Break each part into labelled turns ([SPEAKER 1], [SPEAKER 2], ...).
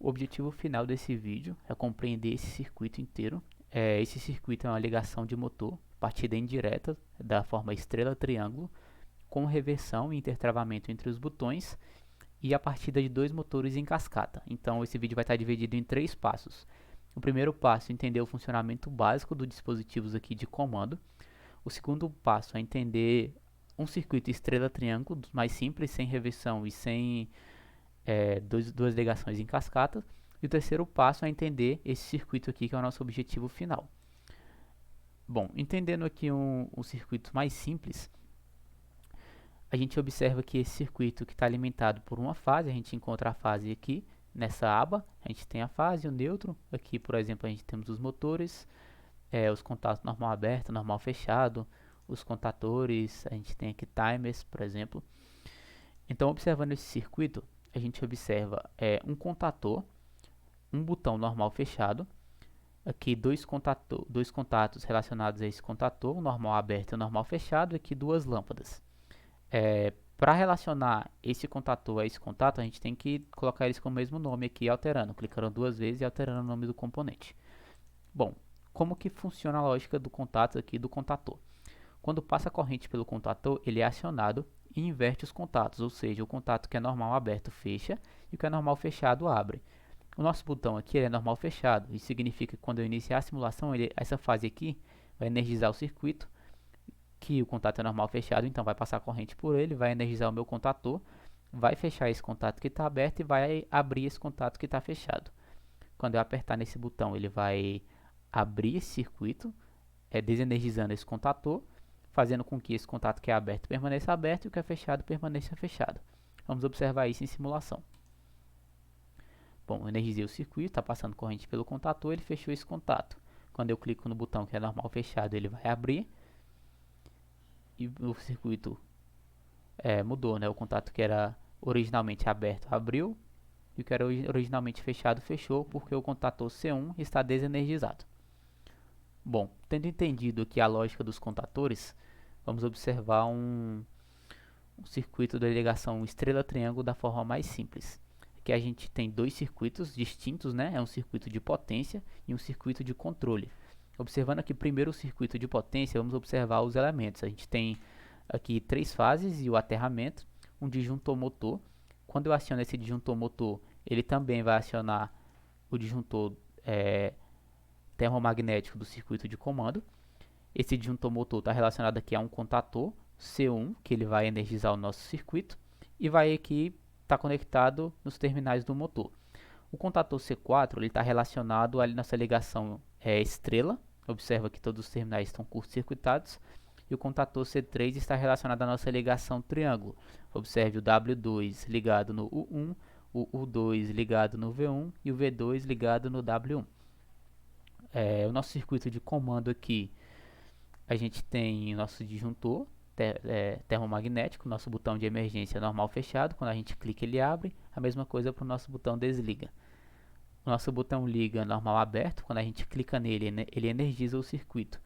[SPEAKER 1] O objetivo final desse vídeo é compreender esse circuito inteiro. Esse circuito é uma ligação de motor, partida indireta da forma estrela-triângulo, com reversão e intertravamento entre os botões e a partida de dois motores em cascata. Então esse vídeo vai estar dividido em 3 passos. O primeiro passo é entender o funcionamento básico dos dispositivos aqui de comando. O segundo passo é entender um circuito estrela-triângulo, dos mais simples, sem reversão e sem duas ligações em cascata. E o terceiro passo é entender esse circuito aqui, que é o nosso objetivo final. Bom, entendendo aqui um circuito mais simples, a gente observa que esse circuito que está alimentado por uma fase, a gente encontra a fase aqui nessa aba, a gente tem a fase e o neutro. Aqui, por exemplo, a gente temos os motores, os contatos normal aberto, normal fechado, os contatores, a gente tem aqui timers, por exemplo. Então, observando esse circuito, a gente observa um contator, um botão normal fechado, aqui dois contatos relacionados a esse contator, o normal aberto e o normal fechado, e aqui duas lâmpadas. Para relacionar esse contator a esse contato, a gente tem que colocar eles com o mesmo nome aqui, alternando, clicando 2 vezes e alterando o nome do componente. Bom, como que funciona a lógica do contato aqui do contator? Quando passa a corrente pelo contator, ele é acionado e inverte os contatos, ou seja, o contato que é normal aberto fecha e o que é normal fechado abre. O nosso botão aqui é normal fechado, isso significa que quando eu iniciar a simulação, essa fase aqui vai energizar o circuito, que o contato é normal fechado, então vai passar a corrente por ele, vai energizar o meu contator, vai fechar esse contato que está aberto e vai abrir esse contato que está fechado. Quando eu apertar nesse botão, ele vai abrir esse circuito, desenergizando esse contator, fazendo com que esse contato que é aberto permaneça aberto e o que é fechado permaneça fechado. Vamos observar isso em simulação. Bom, eu energizei o circuito, está passando corrente pelo contator, ele fechou esse contato. Quando eu clico no botão que é normal fechado, ele vai abrir e o circuito mudou, né? O contato que era originalmente aberto abriu e o que era originalmente fechado fechou, porque o contator C1 está desenergizado. Bom, tendo entendido aqui a lógica dos contatores, vamos observar um circuito da ligação estrela-triângulo da forma mais simples. Aqui a gente tem dois circuitos distintos, né? É um circuito de potência e um circuito de controle. Observando aqui primeiro o circuito de potência, vamos observar os elementos. A gente tem aqui 3 fases e o aterramento, um disjuntor motor. Quando eu aciono esse disjuntor motor, ele também vai acionar o disjuntor termomagnético do circuito de comando. Esse disjuntor motor está relacionado aqui a um contator C1, que ele vai energizar o nosso circuito, e vai aqui estar conectado nos terminais do motor. O contator C4 está relacionado à nossa ligação estrela. Observa que todos os terminais estão curto-circuitados. E o contator C3 está relacionado à nossa ligação triângulo. Observe o W2 ligado no U1, o U2 ligado no V1 e o V2 ligado no W1. O nosso circuito de comando aqui, a gente tem o nosso disjuntor termomagnético, nosso botão de emergência normal fechado. Quando a gente clica, ele abre. A mesma coisa para o nosso botão desliga. O nosso botão liga normal aberto, quando a gente clica nele, ele energiza o circuito.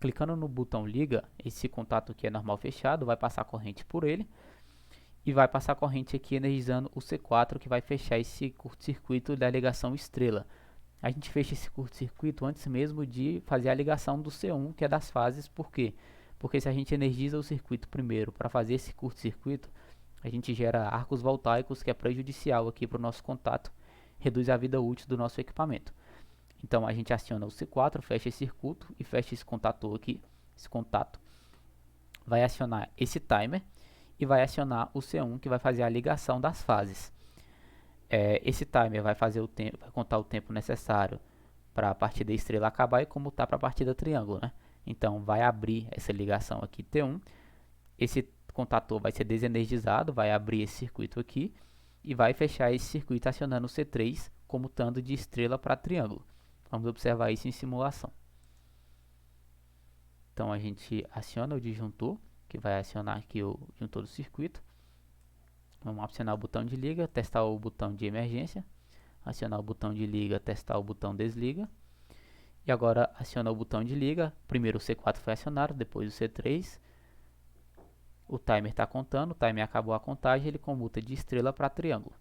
[SPEAKER 1] Clicando no botão liga, esse contato aqui é normal fechado, vai passar corrente por ele e vai passar corrente aqui energizando o C4, que vai fechar esse curto-circuito da ligação estrela. A gente fecha esse curto-circuito antes mesmo de fazer a ligação do C1, que é das fases. Por quê? Porque se a gente energiza o circuito primeiro para fazer esse curto-circuito, a gente gera arcos voltaicos, que é prejudicial aqui para o nosso contato, reduz a vida útil do nosso equipamento. Então a gente aciona o C4, fecha esse circuito e fecha esse contator aqui. Esse contato vai acionar esse timer e vai acionar o C1, que vai fazer a ligação das fases. Esse timer vai fazer o tempo, vai contar o tempo necessário para a partida estrela acabar e comutar para a partida triângulo, né? Então vai abrir essa ligação aqui T1. Esse contator vai ser desenergizado, vai abrir esse circuito aqui e vai fechar esse circuito acionando o C3, comutando de estrela para triângulo. Vamos observar isso em simulação. Então a gente aciona o disjuntor, que vai acionar aqui o disjuntor do circuito. Vamos acionar o botão de liga, testar o botão de emergência, acionar o botão de liga, testar o botão desliga. E agora aciona o botão de liga. Primeiro o C4 foi acionado, depois o C3. O timer está contando, o timer acabou a contagem, ele comuta de estrela para triângulo.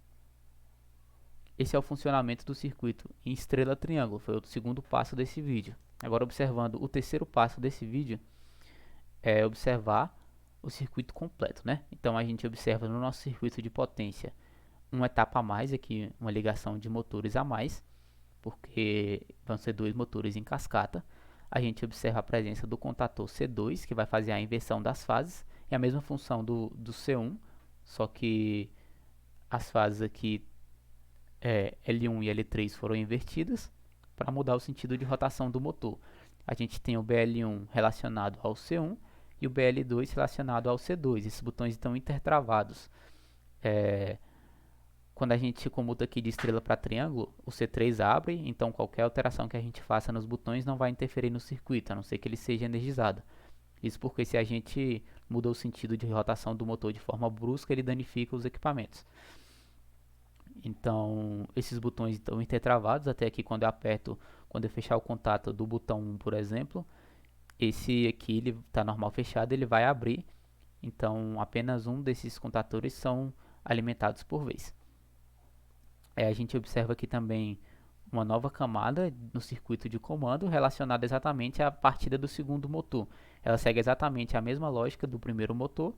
[SPEAKER 1] esse é o funcionamento do circuito em estrela triângulo, foi o segundo passo desse vídeo. Agora, observando o terceiro passo desse vídeo, é observar o circuito completo, né? Então a gente observa no nosso circuito de potência uma etapa a mais aqui, uma ligação de motores a mais, porque vão ser dois motores em cascata. A gente observa a presença do contator C2, que vai fazer a inversão das fases, é a mesma função do C1, só que as fases aqui L1 e L3 foram invertidas para mudar o sentido de rotação do motor. A gente tem o BL1 relacionado ao C1 e o BL2 relacionado ao C2. Esses botões estão intertravados. Quando a gente comuta aqui de estrela para triângulo, o C3 abre, então qualquer alteração que a gente faça nos botões não vai interferir no circuito, a não ser que ele seja energizado. Isso porque se a gente muda o sentido de rotação do motor de forma brusca, ele danifica os equipamentos. Então, esses botões estão intertravados, até aqui quando eu aperto, quando eu fechar o contato do botão 1, por exemplo, esse aqui ele está normal fechado, ele vai abrir, então apenas um desses contatores são alimentados por vez. A gente observa aqui também uma nova camada no circuito de comando relacionada exatamente à partida do segundo motor. Ela segue exatamente a mesma lógica do primeiro motor,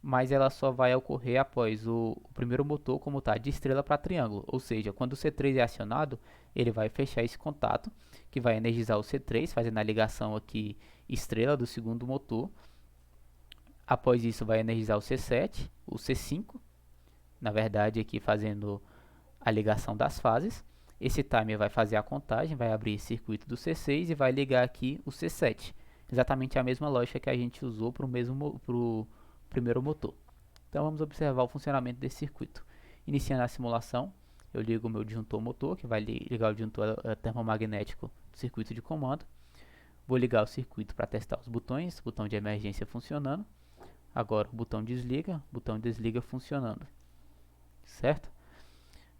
[SPEAKER 1] mas ela só vai ocorrer após o primeiro motor como está de estrela para triângulo, ou seja, quando o C3 é acionado, ele vai fechar esse contato, que vai energizar o C3, fazendo a ligação aqui estrela do segundo motor. Após isso vai energizar o C7, o C5, na verdade aqui fazendo a ligação das fases. Esse timer vai fazer a contagem, vai abrir esse circuito do C6 e vai ligar aqui o C7. Exatamente a mesma lógica que a gente usou para o primeiro motor. Então vamos observar o funcionamento desse circuito. Iniciando a simulação, eu ligo o meu disjuntor motor, que vai ligar o disjuntor termomagnético do circuito de comando. Vou ligar o circuito para testar os botões, botão de emergência funcionando. Agora o botão desliga funcionando, certo?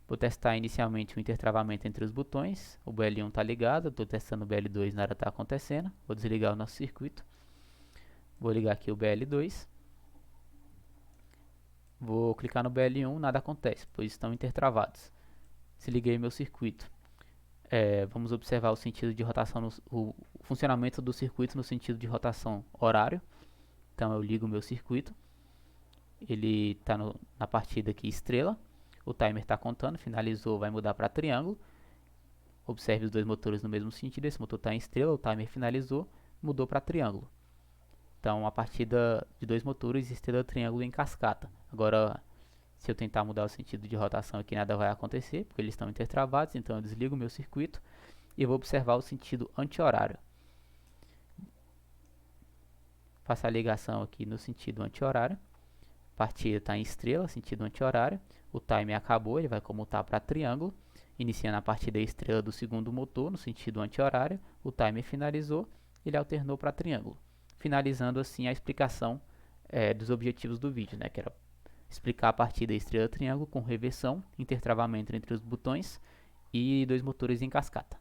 [SPEAKER 1] Vou testar inicialmente o intertravamento entre os botões. O BL1 está ligado, estou testando o BL2, nada está acontecendo. Vou desligar o nosso circuito. Vou ligar aqui o BL2. Vou clicar no BL1, nada acontece, pois estão intertravados. Desliguei meu circuito. Vamos observar o sentido de rotação, o funcionamento do circuito no sentido de rotação horário. Então eu ligo o meu circuito. Ele está na partida aqui estrela. O timer está contando, finalizou, vai mudar para triângulo. Observe os dois motores no mesmo sentido, esse motor está em estrela, o timer finalizou, mudou para triângulo. Então a partida de dois motores estrela triângulo em cascata. Agora, se eu tentar mudar o sentido de rotação aqui, nada vai acontecer, porque eles estão intertravados, então eu desligo o meu circuito e vou observar o sentido anti-horário. Faço a ligação aqui no sentido anti-horário. Partida está em estrela, sentido anti-horário. O timer acabou, ele vai comutar para triângulo, iniciando a partida estrela do segundo motor no sentido anti-horário. O timer finalizou, ele alternou para triângulo, finalizando assim a explicação dos objetivos do vídeo, né, que era explicar a partida estrela triângulo com reversão, intertravamento entre os botões e dois motores em cascata.